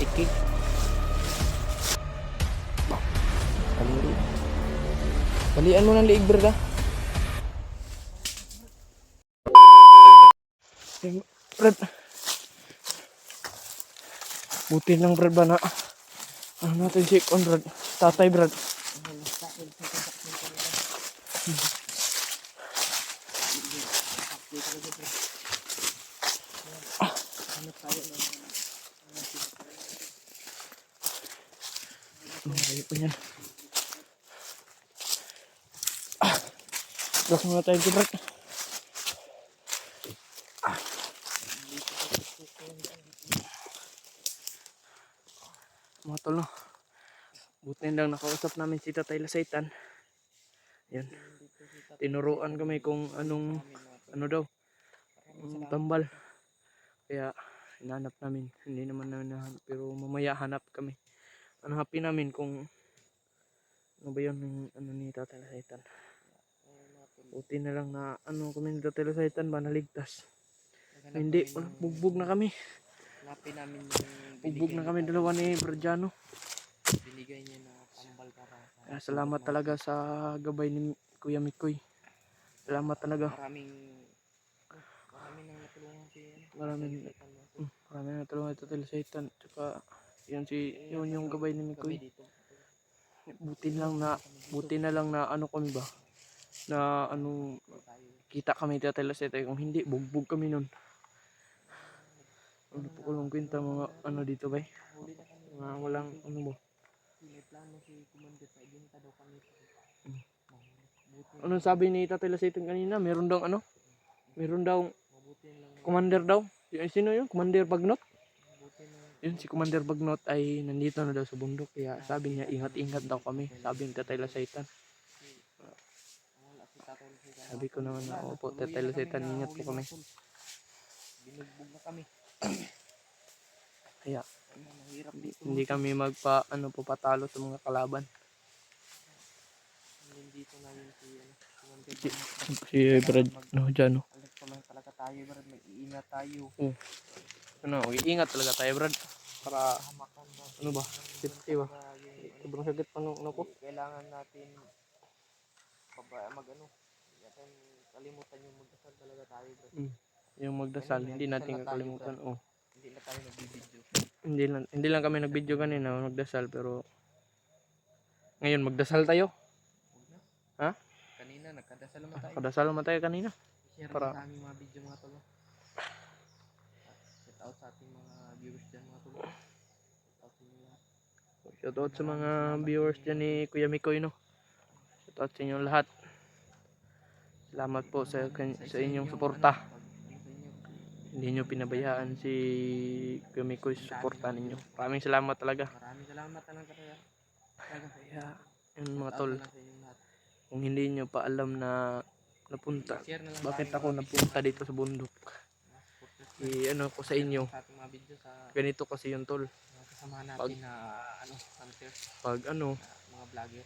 Ikik. Balian mo ng liig, Brad, ah. Brad. Buti lang, Brad, ba na. Ano natin si Kon, Brad. Tatay, Brad. Ayaw pa yan. Block muna tayo, Brad. Mga tol, no. Buti lang nakausap namin si Tatay Lasaitan. Yan. Tinuruan kami kung anong daw tambal. Kaya hinanap namin. Hindi naman namin nahanap, pero mamaya hanap kami. Hanapin namin kung ano ba yun yung ano ni Tatay Lasaitan. Buti na lang na ano kami ni Tatay Lasaitan ba naligtas. Hindi, bugbog na kami. Hanapin namin yung Bugbog na kami dalawa ni Bradiano. binigay niya na tambal para Kaya salamat talaga sa gabay ni Kuya Mikoy. Salamat talaga. maraming nang natulungan si Maraming natulungan ito Tatay Lasaitan. Tsaka yun yung gabay ni Mikoy. dito. Buti na lang na ano kami ba? Na ano kita kami Tatay Lasaitan. Kung hindi, bugbog kami nun. Ano po kulong kwenta mga ano dito ba? Mga walang ano ba? May plano si Commander sa ibinta daw kami. Anong sabi ni Tatay Lasaitan kanina? Meron daw ano? Meron daw Commander daw. Sino yun? Commander Bagnot? Yun si Commander Bagnot ay nandito na daw sa bundok. Kaya sabi niya ingat-ingat daw kami. Sabi ni Tatay Lasaitan. Sabi ko naman na opo Tatay Lasaitan, ingat po kami. Binugbog na kami. Kaya Mahirap hindi kami papatalo sa mga kalaban. dito namin si Commander. Si Brad, no, dyan, no. Alam ko lang talaga tayo, Brad. Mag-iingat tayo. Ano, iingat talaga tayo, Brad. Para, Hamakan na. ano ba, safety ba? Sobrang sakit pa nung ano ko. Kailangan natin mag-ano. Hindi natin kalimutan yung magdasal talaga tayo, Brad. Yung magdasal, hindi natin kakalimutan. Oh. Hindi na tayo nagbibideo. Hindi lang kami nagbideo kanina, magdasal, pero ngayon magdasal tayo. Ha? Kanina nagkadasal naman tayo. Kadasal naman tayo kanina. Share Para sa aming mga video mga tolo. Shout out sa ating mga viewers dyan mga tolo. shout out sa mga viewers dyan ni Kuya Mikoy, no. Shout out sa inyong lahat. Salamat po sa inyong suporta. Hindi nyo pinabayaan si Kuya Mikoy sa suporta ninyo. Maraming salamat talaga. Maraming salamat talaga. Kaya, yun mga tol. Kung hindi nyo pa alam na napunta, bakit ako napunta dito sa bundok, ano ko sa inyo, ganito kasi yung tol. Kasama natin na hunter, pag mga vlogger.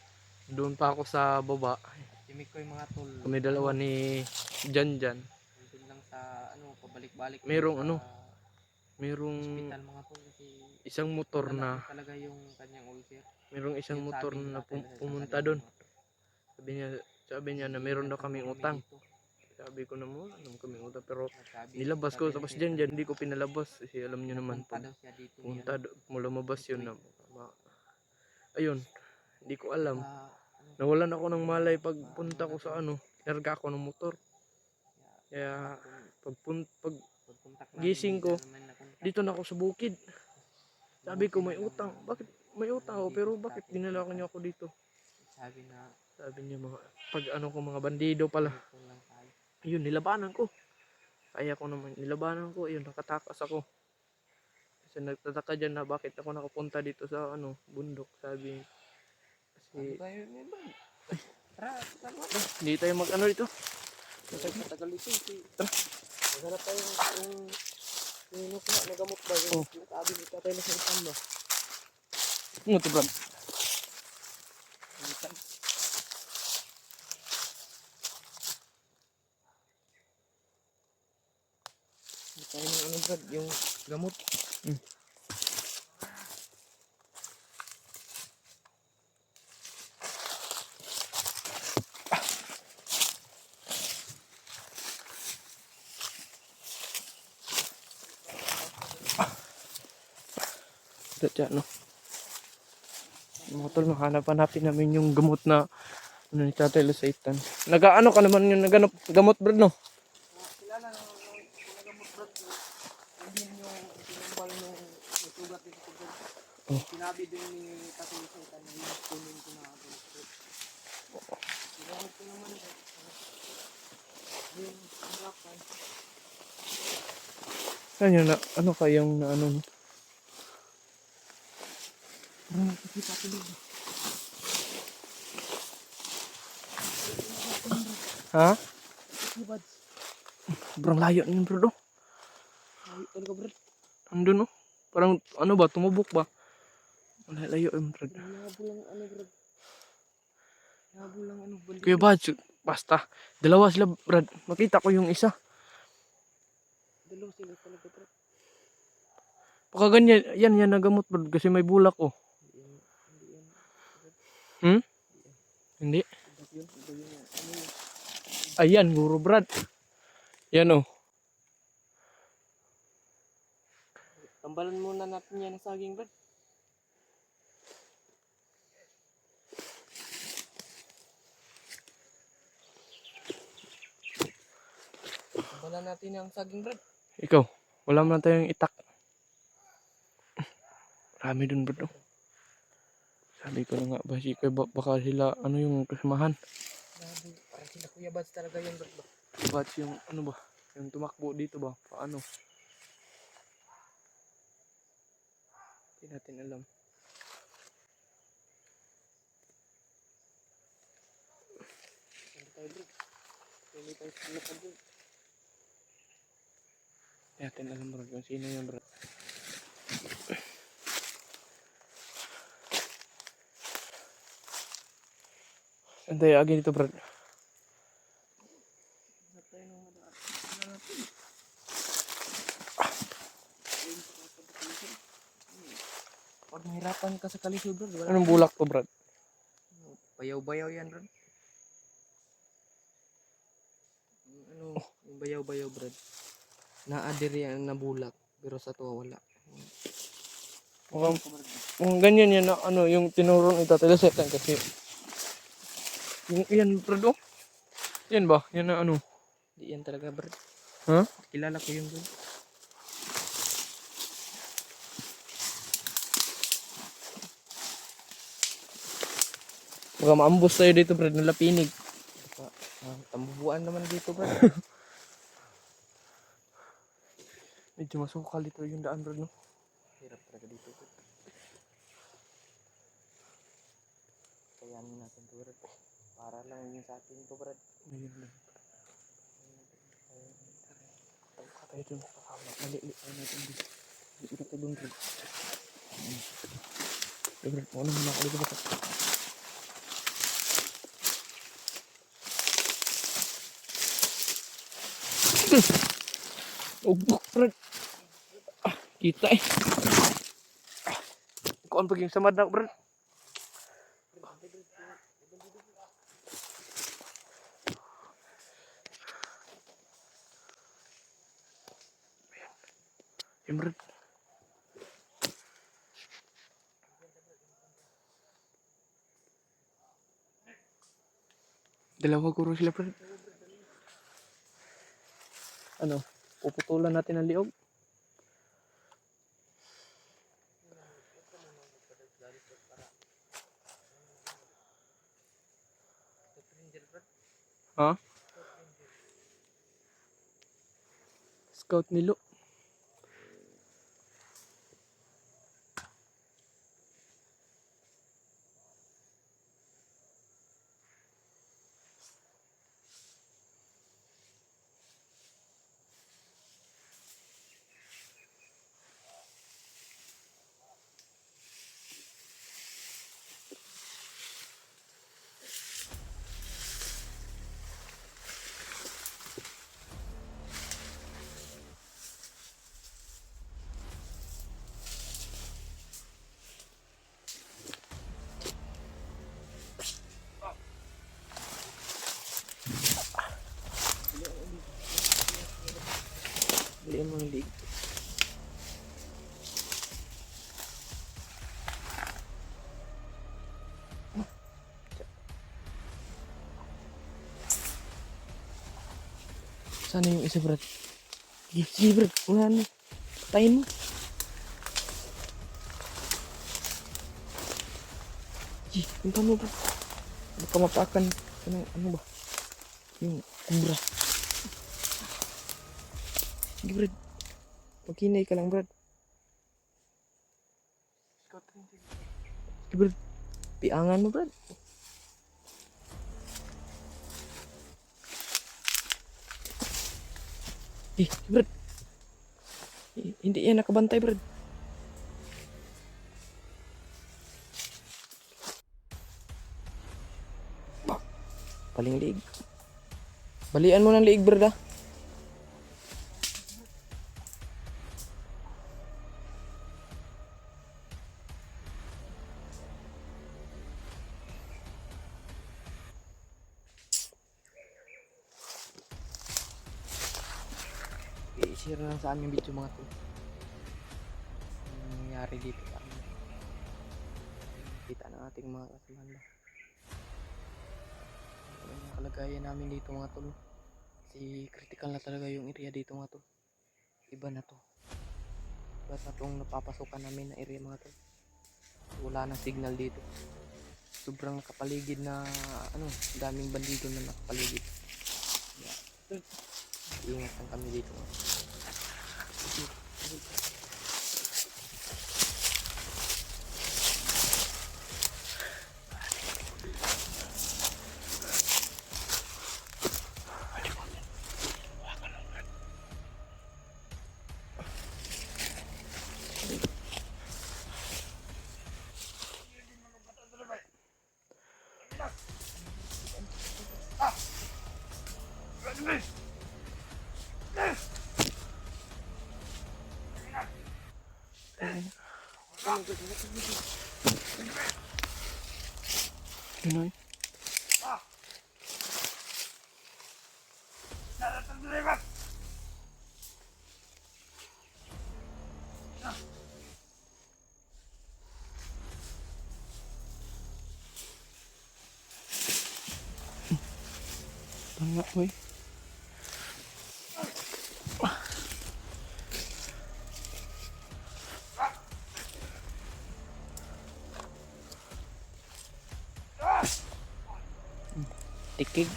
doon pa ako sa baba, Timik ko yung mga tol. kami dalawa ni Jan. Doon lang sa pabalik-balik. Merong hospital mga tol kasi isang motor na talaga yung kanyang ulcer. merong isang motor na pumunta doon. Sabi niya na meron daw kaming utang. Sabi ko naman, anong kaming utang, pero nilabas ko tapos diyan hindi ko pinalabas kasi alam niyo naman punta lumabas yun na ayun, hindi ko alam. Nawalan ako ng malay pagpunta ko sa nerga ako ng motor. Kaya pag gising ko, dito na ako sa bukid. Sabi ko may utang. Bakit may utang ako? Pero bakit dinala ko niyo ako dito? Sabi na, Sabi niya mga pag ano ko mga bandido pala. ipon lang tayo. Ayun, nilabanan ko. Kaya ko naman, nilabanan ko. Ayun, nakatakas ako. Kasi nagtataka dyan na bakit ako nakapunta dito sa ano, bundok. Sabi, Sabi kasi, kayo, Brad. Tara, tara. hindi tayo mag ano dito. Matagal ito. Maghanap tayo yung nukla na gamot ba? Oh. Yung sinasabi ni tatay na sa isang ba? Ano to, Brad? Isang. Tayo ng ano, Brad, yung gamot. Brad, yan, no? Mga tol, hanapin namin yung gamot na ano ni Tatay Lusaitan. Nag-ano ka naman yung naganap gamot, Brad, no? Kilala ng mga gamot, Brad. Hindi yung tinumbal nung sugat dito sa Brad. Oh. Sinabi din ni tatay sa itan na yung kunin ko na ako. Ginamit ko naman yung harapan. Saan yun na, ano kayong na ano? Kasi patuloy. Ha? Kasi buds. Sobrang layo na yun, Brad, oh. Ay, talaga, Brad. Andun, oh. Parang, ano ba, tumubok ba? Wala, layo yun, Brad. Hinabol lang ano, Brad. Hinabol lang ano, balik. Kuya Bads, basta. Dalawa sila, Brad. Makita ko yung isa. Dalawa sila talaga, Brad. Baka ganyan, yan nagamot, Brad. Kasi may bulak, oh. Hindi yan. Hmm? Hindi. Iba yun. Iba yun. Ano yun? Ayan, guro, Brad. Yan, oh. Tambalan muna natin yan sa saging, Brad. Tambalan natin yung saging, Brad. Ikaw, wala man tayong itak. Marami dun, Brad, oh. Sabi ko na nga, baka sila, ano yung kasamahan. Grabe. Parang sila Kuya Buds talaga yun, Brad. Bads yung, ano ba? Yung tumakbo dito ba? Paano? Hindi natin alam. Ano tayo, Brad? Hindi tayo sinapad yun. Hindi natin alam, Brad, kung sino yun, Brad. Saan tayo agi dito, Brad? Hanap tayo ng hanap. Pag mahirapan ka sa kalisod, Brad, wala. Anong bulak to, Brad? Bayaw-bayaw yan, Brad. Ano, yung bayaw-bayaw, Brad. Na-adhere yan na bulak, pero sa tuwa wala. Mukhang ganyan yan na ano, yung tinuro ni Tatay Lusaitan kasi yung yan, Brad, oh. Yan ba? Yan na ano. Di yan talaga, Brad. Ha? Kilala ko yung Brad. Baka maambos tayo dito, Brad, ng lapinig. Tambubuan naman dito, Brad. Medyo masukal dito yung daan, Brad, no? Hirap talaga dito, Brad. Kayanin natin to, Brad. Para lang yung sa atin to, Brad. Ayun lang. Baka tayo dun sa kasama. Mali-li tayo natin dito. Hindi ko tayo dun, Brad. Okay, Brad, muna muna ako dito, Brad. Ugbok, Brad. Kita eh. Kuan pag yung samad na, Brad. Yan, Brad. Dalawa guro sila, Brad. Ano? Puputulan natin ang liog. Ha? Scout nilo. Baliin mo ng liig. Sana yung isa, Brad? Sige, Brad. Wala na. Patayin mo. Sige, punta mo, Brad. Baka mapakan. Ano ba? Yung kubra. Sige, Brad. Magkinay ka lang, Brad. Sige, Brad. Piangan mo, Brad. Brad. Hindi yan nakabantay, Brad. Paling liig. Balian mo ng liig, Brad, ah. I-share lang sa aming video mga to. Ano nangyari dito sa amin. Kita ng ating mga kasamahan ba. Ano yung kalagayan namin dito mga tol. Kasi critical na talaga yung area dito mga tol. Iba na to. Iba na tong napapasokan namin na area mga tol. Wala na signal dito. Sobrang nakapaligid na daming bandido na nakapaligid. Yeah. Ingat lang kami dito. Pinoy. Tanga, boy. Tikig.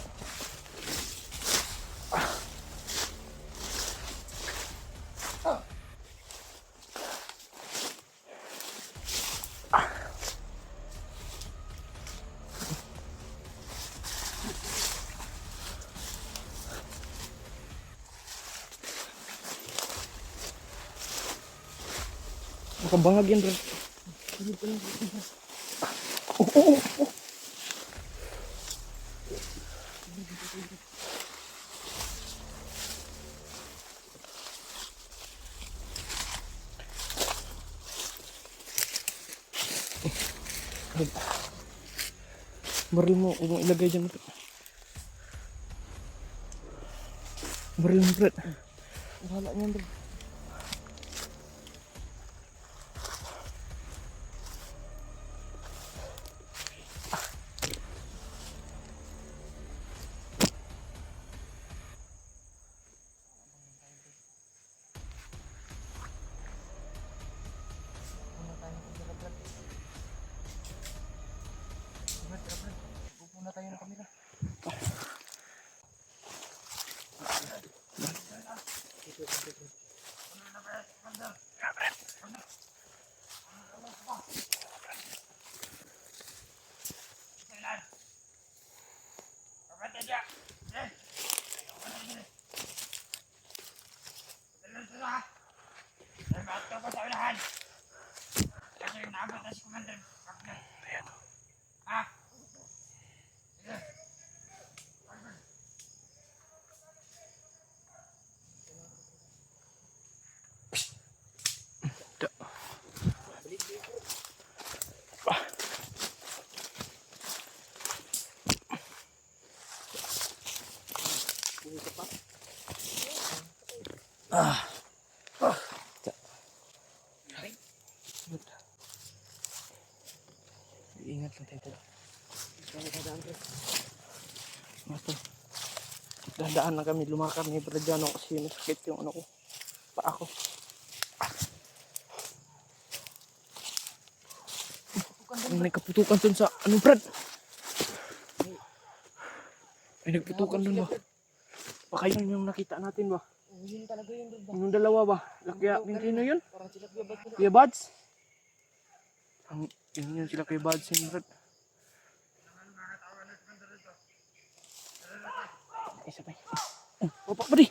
Makabangag yan, bro. Baril mo, huwag mong ilagay dyan, bro. Baril mo, bro. Wala niyan, bro. Pupunta tayo ng kamera. Ah. Tsa. Ingat lang tayo. Mato. Dahan-dahan lang kami lumakad ni Bradiano kasi nasakit yung ano ko. Paa ko. May kaputukan dun sa ano Brad? May nagputukan dun ba? Baka yun yung nakita natin ba? Yun talaga yun doon ba? Yung dalawa ba? Lakya, sino yun? Parang sila Kuya Bad. Kuya Bads? Yun sila Kuya Bads yun Brad. Isa pa. Opa ba di?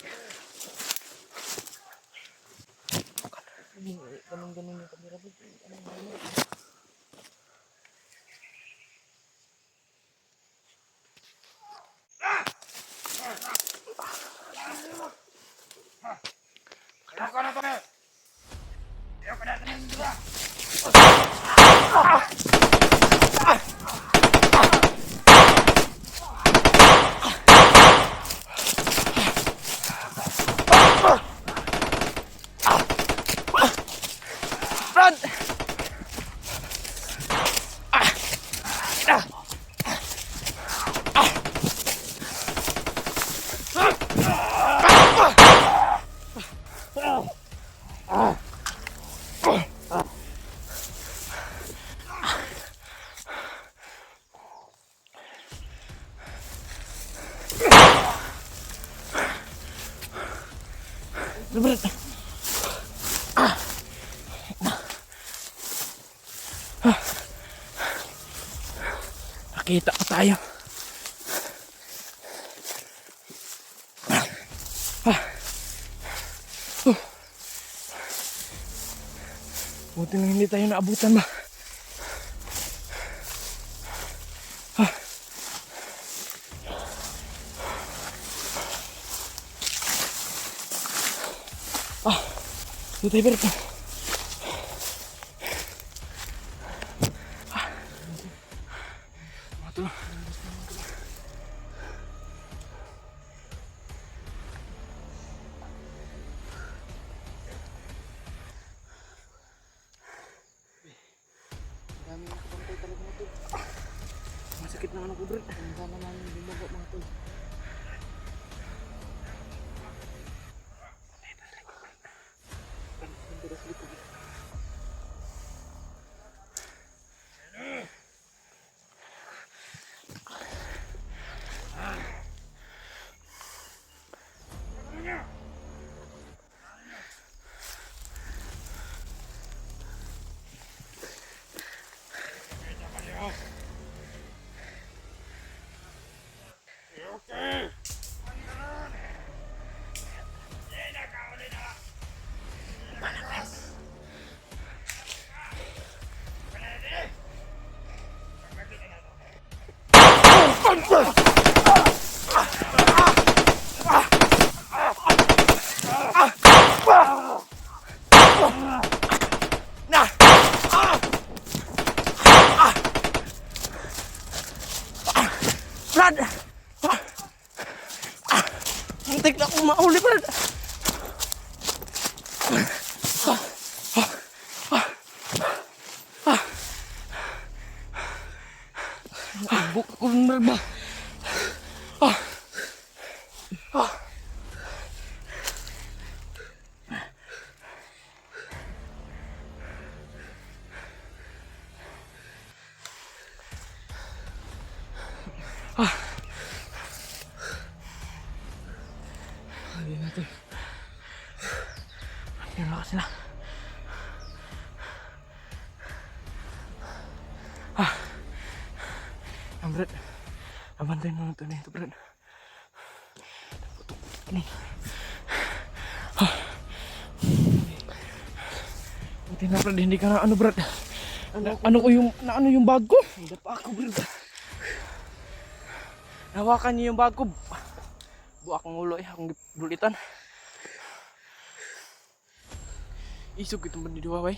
Ganun-ganun yung kamera Bad. Brad! Brad! Nakita pa tayo. Buti lang hindi tayo naabutan ba? Dito tayo Bert. Ito. Dami nakabantay talaga mga tol. Masakit naman ako Bert. Ang sana namin bumaga mga tol. Brad! Muntik na akong mauli, Brad! Buk ko na ba? Hindi natin. Hindi na sila. Brad, abantayin mo ito na ito, Brad. Ini. Buti na, Brad, hindi ka na ano, Brad. Ano yung bag ko? Hindi pa ako Brad. Nahawakan niyo yung bag ko. Buak ang ulo akong bulitan. Isog itong bandido, bay.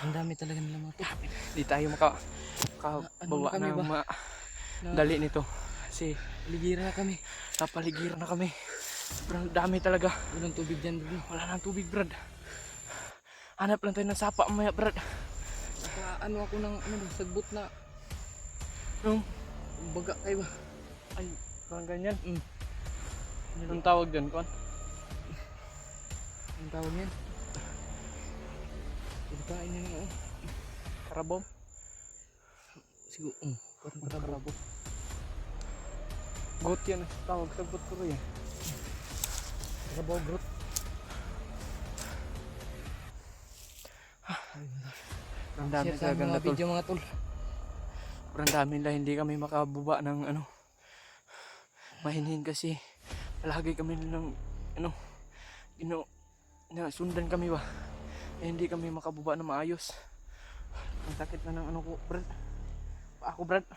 Ang dami talaga nila mga tol. Hindi tayo makabawa kami ba? na dali nito. Kasi Ligira na kami. napaligiran na kami. Sobrang dami talaga. Walang tubig dyan, bro. Wala nang tubig, Brad. Hanap lang tayo ng sapa mamaya, Brad. Ano ako ng sagbot na Nung, baga kayo ba? ay, parang ganyan. Anong tawag dyan, Kon? Ang tawag yan? Pagkain nyo na Karabom? siguro, parang karabo. Goat yan, tawag sa goat ko yan. Karabaw, bro. Ang dami Share sa talaga mga na tol. video mga tol. Sobrang dami na hindi kami makabuba ng mahinhin kasi palagi kami ng sundan kami ba. Eh, hindi kami makabuba na maayos. Ang sakit na ng ko, Brad. Ako, Brad.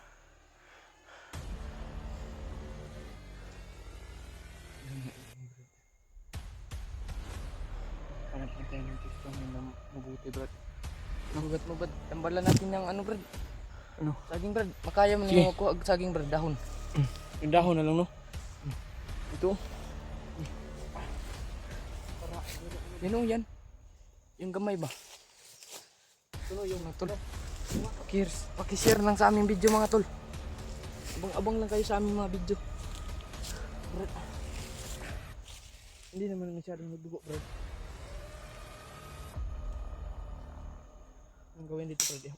Hanap na tayo ng gusto na mabuti, Brad. Mabat, tambalan natin ng bro. Ano? Saging, bro. Makaya mo Sige. nyo ako saging, bro, dahon. Yung dahon na lang, no? Ito. Yan o, yan. Yung gamay ba? Ito yung Mga tol. Pakishare lang sa aming video mga tol. Abang-abang lang kayo sa aming mga video. Bro. hindi naman masyadong nagdugo, Brad. Ang gawin dito, Brad.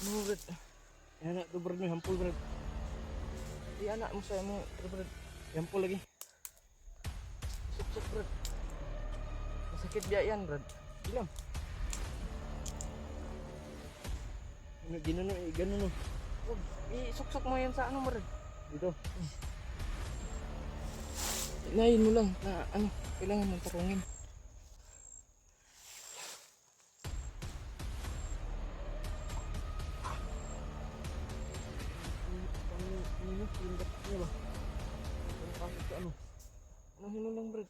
Ano, bro? Yan na, ito, Brad. May hampul, Brad. Di anak mo sa mo, bro. Hampul lagi. Suk-suk, bro. Masakit dia yan, bro. Ilang. Ginano, gano'n, no? Huwag, isuk-suk mo yan sa bro. Dito. Inayin mo lang na kailangan mong tarungin. Ano lang, bro?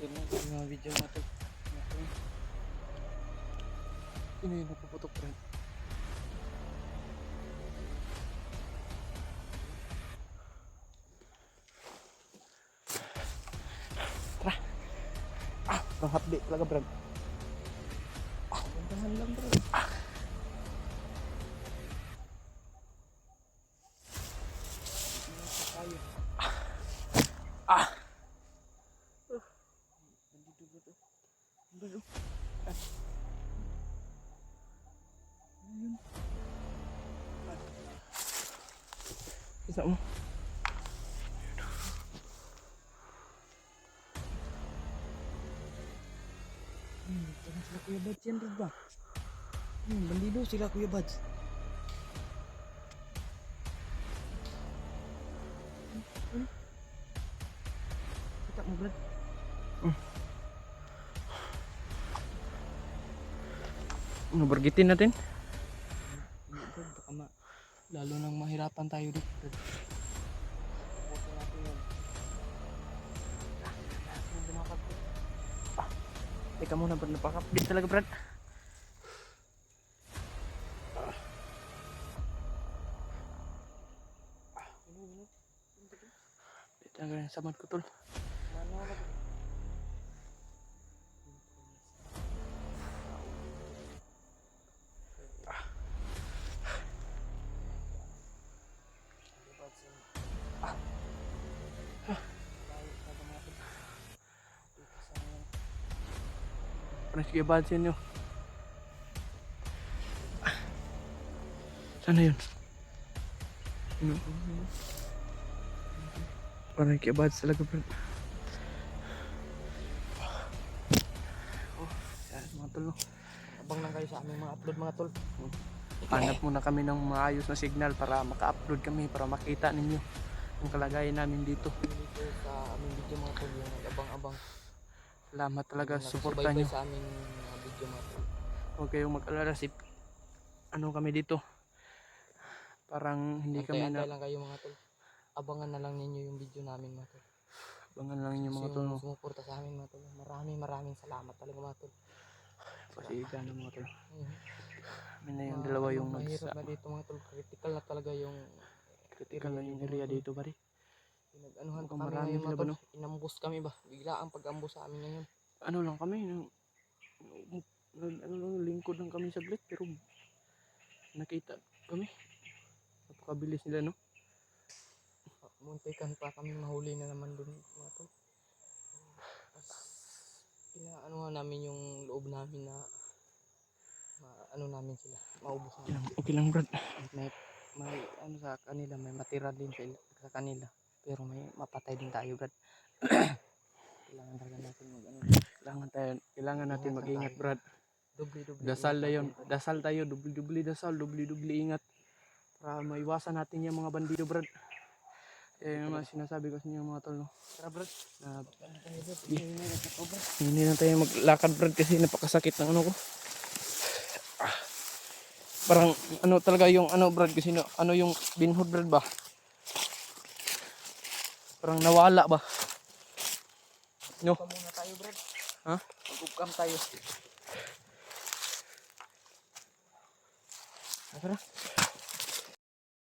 Yung mga video natin. Sino yung napuputok, Brad? Tara. Ang hapdi talaga, Brad. Gantahan lang, bro. Isa mo. Sila Kuya Bads yan, ba? Bandido sila Kuya Bads. Kita mo, Brad? Ano, bargitin natin? Brad, baka lalo nang mahirapan tayo dito, Brad. Teka muna, Brad. Napakapit talaga, Brad. Tanggal yung samad ko, tol. Parang sige, bad sa inyo. Sana yun? Ano? Parang kaya bad talaga, bro. mga tol, no? Abang lang kayo sa aming mga upload mga tol. Hanap muna kami ng maayos na signal para maka-upload kami, para makita ninyo yung kalagayan namin dito. Dito sa aming video mga tol, yung abang-abang. Salamat talaga sa suporta Nakasubaybay nyo. sa aming mga video mga tol. Huwag kayong mag-alala, ano kami dito. Parang hindi kami Antay-antay na lang kayo mga tol. Abangan na lang ninyo yung video namin mga tol. bangan lang yung mga tol, no? Sumuporta sa amin mga tol. Maraming salamat talaga mga tol. Pasigan ng mga tol. Mhm. Kami na yung dalawa yung mahirap na dito mga tol. Critical na talaga yung critical na yung area dito, pare. pinag-anuhan pa Mukhang kami marami ngayon sila mga ba, tol. no? Inambus kami ba? Bigla ang pag-ambus sa amin ngayon. Ano lang kami, ano lang, lingkod lang kami saglit, pero nakita kami. Napakabilis nila, no? Muntikan pa kami mahuli na naman dun mga tol. Tapos pinaanuhan namin yung loob namin na ano namin sila, maubos namin. Okay lang, Brad. May ano sa kanila, may matira din sa kanila. Pero may mapatay din tayo, Brad. Kailangan talaga natin mag-ano. Kailangan natin Ingat lang mag-ingat, tayo. Brad. Dubli-dubli. Dasal na ingat yun. natin. Dasal tayo, dubli-dubli dasal, dubli-dubli ingat. Para maiwasan natin yung mga bandido, Brad. Eh, yung mga sinasabi ko sa inyo mga tol, no? Tara, Brad. Na, Brad. hindi na tayo maglakad, Brad, kasi napakasakit ng ano ko. Parang ano talaga yung ano, Brad, kasi ano yung binhod, Brad, ba? Parang nawala ba? No? Magkukam muna tayo, Brad. Ha? Magkukam tayo. Tara.